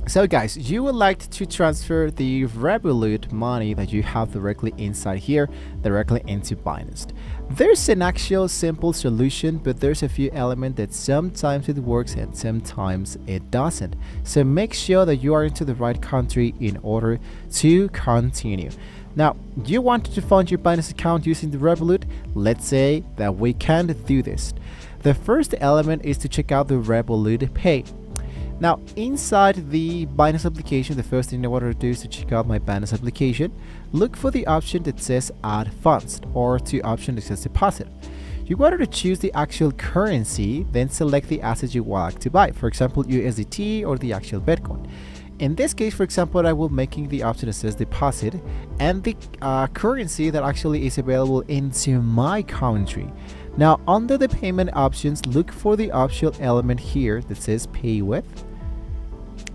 So guys, you would like to transfer the Revolut money that you have directly inside here directly into Binance. There's an actual simple solution, but there's a few elements that sometimes it works and sometimes it doesn't. So make sure that you are into the right country in order to continue. Now, you want to fund your Binance account using the Revolut? Let's say that we can't do this. The first element is to check out the Revolut Pay. Now, inside the Binance application, the first thing I want to do is to check out my Binance application. Look for the option that says add funds or the option that says deposit. You want to choose the actual currency, then select the assets you want to buy, for example, USDT or the actual Bitcoin. In this case, for example, I will making the option that says deposit and the currency that actually is available into my country. Now, under the payment options, look for the optional element here that says pay with,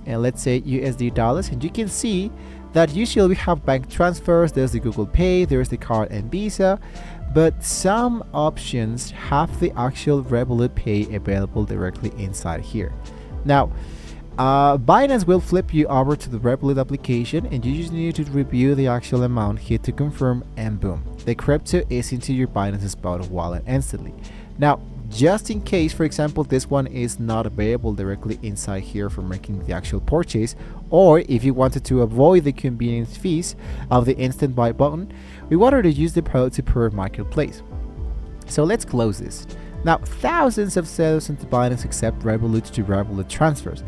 and let's say USD dollars, and you can see that usually we have bank transfers, there's the Google Pay, there's the card and Visa, but some options have the actual Revolut Pay available directly inside here. Now, Binance will flip you over to the Revolut application, and you just need to review the actual amount, hit to confirm, and boom, the crypto is into your Binance Spot wallet instantly. Now, just in case, for example, this one is not available directly inside here for making the actual purchase, or if you wanted to avoid the convenience fees of the instant buy button, we wanted to use the peer-to-peer marketplace. So let's close this. Now, thousands of sellers into Binance accept Revolut to Revolut transfers.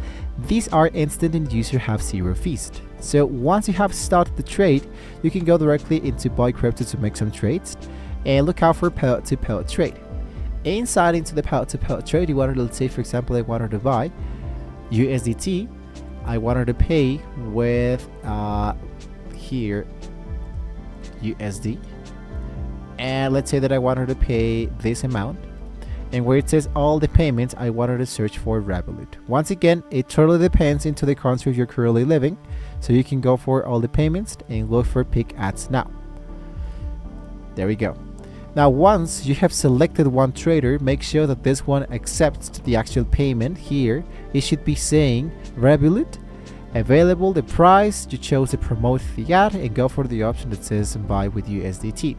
These are instant and user have zero fees. So once you have started the trade, you can go directly into buy crypto to make some trades and look out for peer-to-peer trade. Inside into the peer-to-peer trade, you wanted to, let's say for example, I wanted to buy USDT. I wanted to pay with here USD, and let's say that I wanted to pay this amount. And where it says all the payments, I wanted to search for Revolut. Once again, it totally depends into the country you're currently living. So you can go for all the payments and look for pick ads now. There we go. Now, once you have selected one trader, make sure that this one accepts the actual payment. Here, it should be saying Revolut, available, the price, you chose to promote the ad and go for the option that says buy with USDT.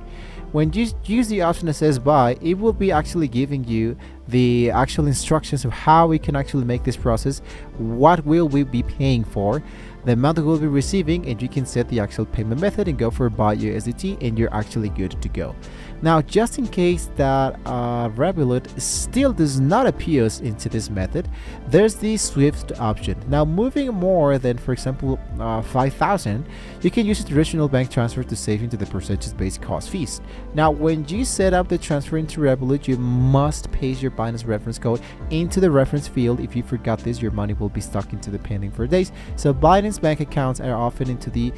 When you use the option that says buy, it will be actually giving you the actual instructions of how we can actually make this process, what will we be paying for, the amount that we'll be receiving, and you can set the actual payment method and go for buy USDT, and you're actually good to go. Now, just in case that Revolut still does not appear into this method, there's the Swift option. Now, moving more than, for example, 5,000, you can use a traditional bank transfer to save into the percentage-based cost fees. Now, when you set up the transfer into Revolut, you must paste your Binance reference code into the reference field. If you forgot this, your money will be stuck into the pending for days. So Binance bank accounts are often into the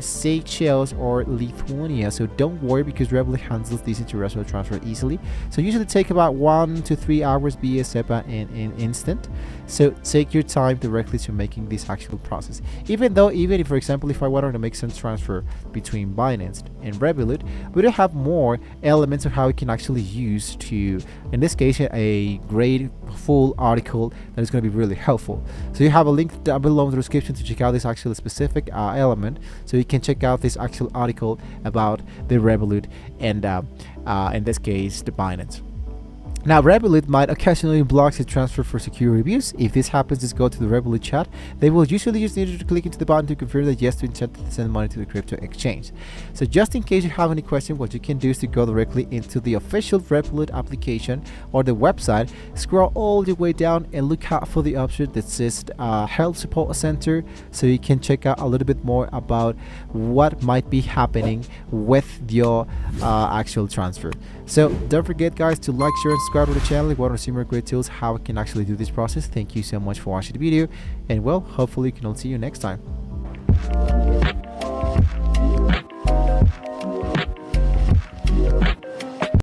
Seychelles or Lithuania, so don't worry because Revolut handles these international transfer easily. So usually take about 1 to 3 hours via SEPA in instant. So take your time directly to making this actual process. Even if, for example, if I wanted to make some transfer between Binance and Revolut, we do have more elements of how we can actually use to, in this case, a great full article that is going to be really helpful. So you have a link down below in the description to check out this actual specific element, so you can check out this actual article about the Revolut and in this case the Binance. Now, Revolut might occasionally block the transfer for security reviews. If this happens, just go to the Revolut chat. They will usually just need you to click into the button to confirm that yes to intend to send money to the crypto exchange. So just in case you have any question, what you can do is to go directly into the official Revolut application or the website, scroll all the way down and look out for the option that says Help Support Center, so you can check out a little bit more about what might be happening with your actual transfer. So don't forget, guys, to like, share, and subscribe to the channel if you want to see more great tools how we can actually do this process. Thank you so much for watching the video, and well, hopefully we can all see you next time.